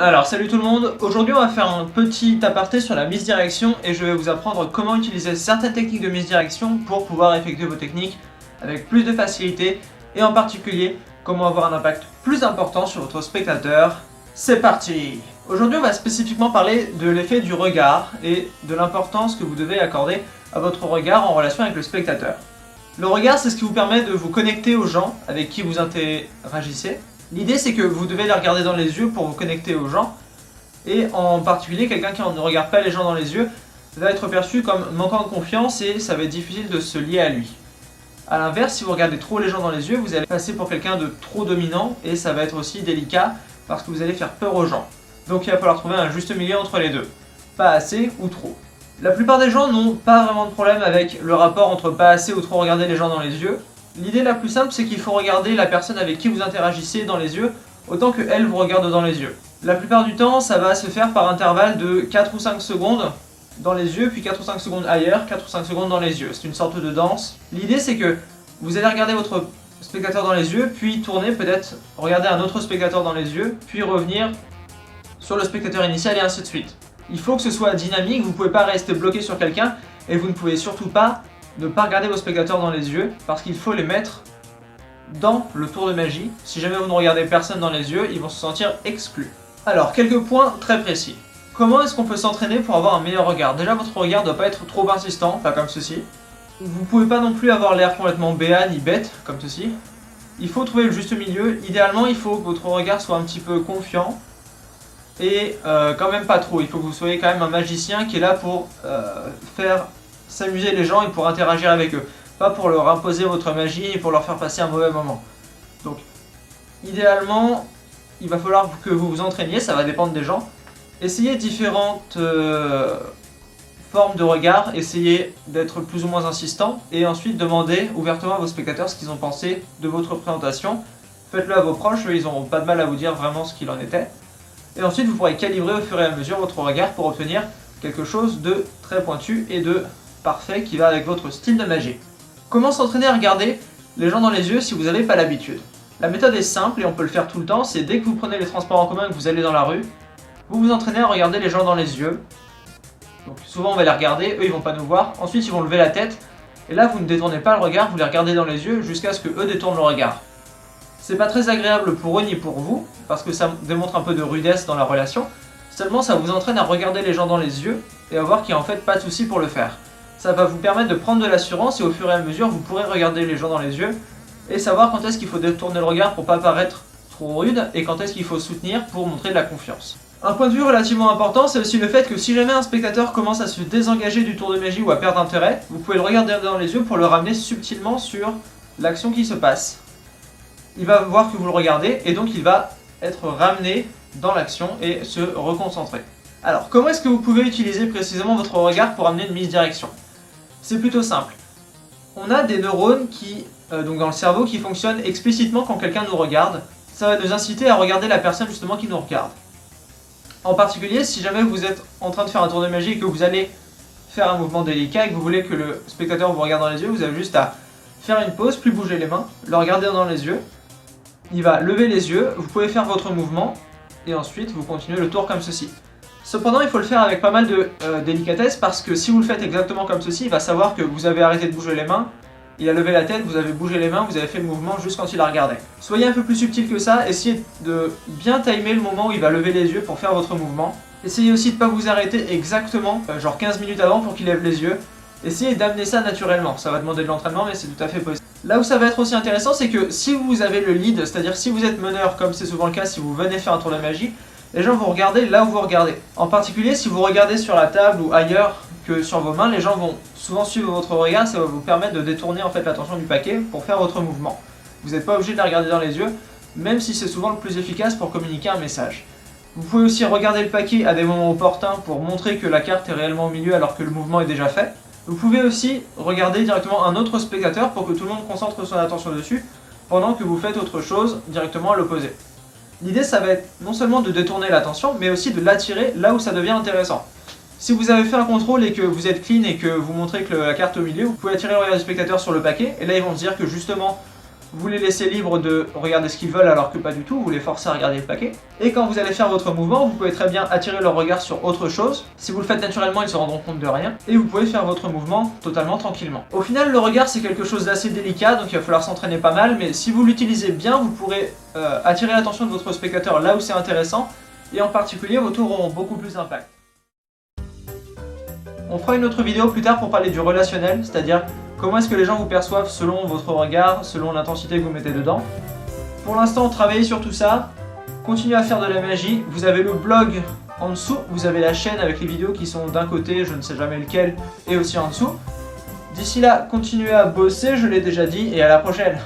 Alors salut tout le monde, aujourd'hui on va faire un petit aparté sur la misdirection et je vais vous apprendre comment utiliser certaines techniques de misdirection pour pouvoir effectuer vos techniques avec plus de facilité et en particulier comment avoir un impact plus important sur votre spectateur. C'est parti! Aujourd'hui on va spécifiquement parler de l'effet du regard et de l'importance que vous devez accorder à votre regard en relation avec le spectateur. Le regard c'est ce qui vous permet de vous connecter aux gens avec qui vous interagissez. L'idée c'est que vous devez les regarder dans les yeux pour vous connecter aux gens, et en particulier quelqu'un qui ne regarde pas les gens dans les yeux va être perçu comme manquant de confiance et ça va être difficile de se lier à lui. A l'inverse, si vous regardez trop les gens dans les yeux, vous allez passer pour quelqu'un de trop dominant et ça va être aussi délicat parce que vous allez faire peur aux gens. Donc il va falloir trouver un juste milieu entre les deux, pas assez ou trop. La plupart des gens n'ont pas vraiment de problème avec le rapport entre pas assez ou trop regarder les gens dans les yeux. L'idée la plus simple, c'est qu'il faut regarder la personne avec qui vous interagissez dans les yeux autant qu'elle vous regarde dans les yeux. La plupart du temps, ça va se faire par intervalle de 4 ou 5 secondes dans les yeux, puis 4 ou 5 secondes ailleurs, 4 ou 5 secondes dans les yeux. C'est une sorte de danse. L'idée, c'est que vous allez regarder votre spectateur dans les yeux, puis tourner, peut-être regarder un autre spectateur dans les yeux, puis revenir sur le spectateur initial et ainsi de suite. Il faut que ce soit dynamique, vous ne pouvez pas rester bloqué sur quelqu'un, et vous ne pouvez surtout pas ne pas regarder vos spectateurs dans les yeux, parce qu'il faut les mettre dans le tour de magie. Si jamais vous ne regardez personne dans les yeux, ils vont se sentir exclus. Alors, quelques points très précis. Comment est-ce qu'on peut s'entraîner pour avoir un meilleur regard? Déjà, votre regard ne doit pas être trop insistant, pas comme ceci. Vous ne pouvez pas non plus avoir l'air complètement béat ni bête, comme ceci. Il faut trouver le juste milieu. Idéalement, il faut que votre regard soit un petit peu confiant, et quand même pas trop. Il faut que vous soyez quand même un magicien qui est là pour faire s'amuser les gens et pour interagir avec eux. Pas pour leur imposer votre magie et pour leur faire passer un mauvais moment. Donc, idéalement, il va falloir que vous vous entraîniez, ça va dépendre des gens. Essayez différentes formes de regard, essayez d'être plus ou moins insistant, et ensuite demandez ouvertement à vos spectateurs ce qu'ils ont pensé de votre présentation. Faites-le à vos proches, eux, ils n'auront pas de mal à vous dire vraiment ce qu'il en était. Et ensuite, vous pourrez calibrer au fur et à mesure votre regard pour obtenir quelque chose de très pointu et de parfait qui va avec votre style de magie. Comment s'entraîner à regarder les gens dans les yeux si vous n'avez pas l'habitude? La méthode est simple et on peut le faire tout le temps, c'est dès que vous prenez les transports en commun et que vous allez dans la rue, vous vous entraînez à regarder les gens dans les yeux. Donc souvent on va les regarder, eux ils vont pas nous voir, ensuite ils vont lever la tête, et là vous ne détournez pas le regard, vous les regardez dans les yeux jusqu'à ce que eux détournent le regard. C'est pas très agréable pour eux ni pour vous, parce que ça démontre un peu de rudesse dans la relation, seulement ça vous entraîne à regarder les gens dans les yeux et à voir qu'il n'y a en fait pas de souci pour le faire. Ça va vous permettre de prendre de l'assurance et au fur et à mesure vous pourrez regarder les gens dans les yeux et savoir quand est-ce qu'il faut détourner le regard pour pas paraître trop rude et quand est-ce qu'il faut soutenir pour montrer de la confiance. Un point de vue relativement important, c'est aussi le fait que si jamais un spectateur commence à se désengager du tour de magie ou à perdre intérêt, vous pouvez le regarder dans les yeux pour le ramener subtilement sur l'action qui se passe. Il va voir que vous le regardez et donc il va être ramené dans l'action et se reconcentrer. Alors, comment est-ce que vous pouvez utiliser précisément votre regard pour amener une misdirection? C'est plutôt simple. On a des neurones donc dans le cerveau qui fonctionnent explicitement quand quelqu'un nous regarde. Ça va nous inciter à regarder la personne justement qui nous regarde. En particulier, si jamais vous êtes en train de faire un tour de magie et que vous allez faire un mouvement délicat et que vous voulez que le spectateur vous regarde dans les yeux, vous avez juste à faire une pause, plus bouger les mains, le regarder dans les yeux. Il va lever les yeux, vous pouvez faire votre mouvement et ensuite vous continuez le tour comme ceci. Cependant, il faut le faire avec pas mal de délicatesse parce que si vous le faites exactement comme ceci, il va savoir que vous avez arrêté de bouger les mains, il a levé la tête, vous avez bougé les mains, vous avez fait le mouvement juste quand il la regardait. Soyez un peu plus subtil que ça, essayez de bien timer le moment où il va lever les yeux pour faire votre mouvement. Essayez aussi de ne pas vous arrêter exactement, genre 15 minutes avant pour qu'il lève les yeux. Essayez d'amener ça naturellement, ça va demander de l'entraînement mais c'est tout à fait possible. Là où ça va être aussi intéressant, c'est que si vous avez le lead, c'est-à-dire si vous êtes meneur, comme c'est souvent le cas si vous venez faire un tour de magie, les gens vont regarder là où vous regardez. En particulier, si vous regardez sur la table ou ailleurs que sur vos mains, les gens vont souvent suivre votre regard, ça va vous permettre de détourner en fait l'attention du paquet pour faire votre mouvement. Vous n'êtes pas obligé de les regarder dans les yeux, même si c'est souvent le plus efficace pour communiquer un message. Vous pouvez aussi regarder le paquet à des moments opportuns pour montrer que la carte est réellement au milieu alors que le mouvement est déjà fait. Vous pouvez aussi regarder directement un autre spectateur pour que tout le monde concentre son attention dessus, pendant que vous faites autre chose directement à l'opposé. L'idée, ça va être non seulement de détourner l'attention, mais aussi de l'attirer là où ça devient intéressant. Si vous avez fait un contrôle et que vous êtes clean et que vous montrez que la carte est au milieu, vous pouvez attirer le regard du spectateur sur le paquet, et là ils vont se dire que justement, vous les laissez libres de regarder ce qu'ils veulent alors que pas du tout, vous les forcez à regarder le paquet. Et quand vous allez faire votre mouvement, vous pouvez très bien attirer leur regard sur autre chose. Si vous le faites naturellement, ils se rendront compte de rien. Et vous pouvez faire votre mouvement totalement tranquillement. Au final, le regard c'est quelque chose d'assez délicat, donc il va falloir s'entraîner pas mal. Mais si vous l'utilisez bien, vous pourrez attirer l'attention de votre spectateur là où c'est intéressant. Et en particulier, vos tours auront beaucoup plus d'impact. On fera une autre vidéo plus tard pour parler du relationnel, c'est-à-dire comment est-ce que les gens vous perçoivent selon votre regard, selon l'intensité que vous mettez dedans. Pour l'instant, travaillez sur tout ça, continuez à faire de la magie. Vous avez le blog en dessous, vous avez la chaîne avec les vidéos qui sont d'un côté, je ne sais jamais lequel, et aussi en dessous. D'ici là, continuez à bosser, je l'ai déjà dit, et à la prochaine.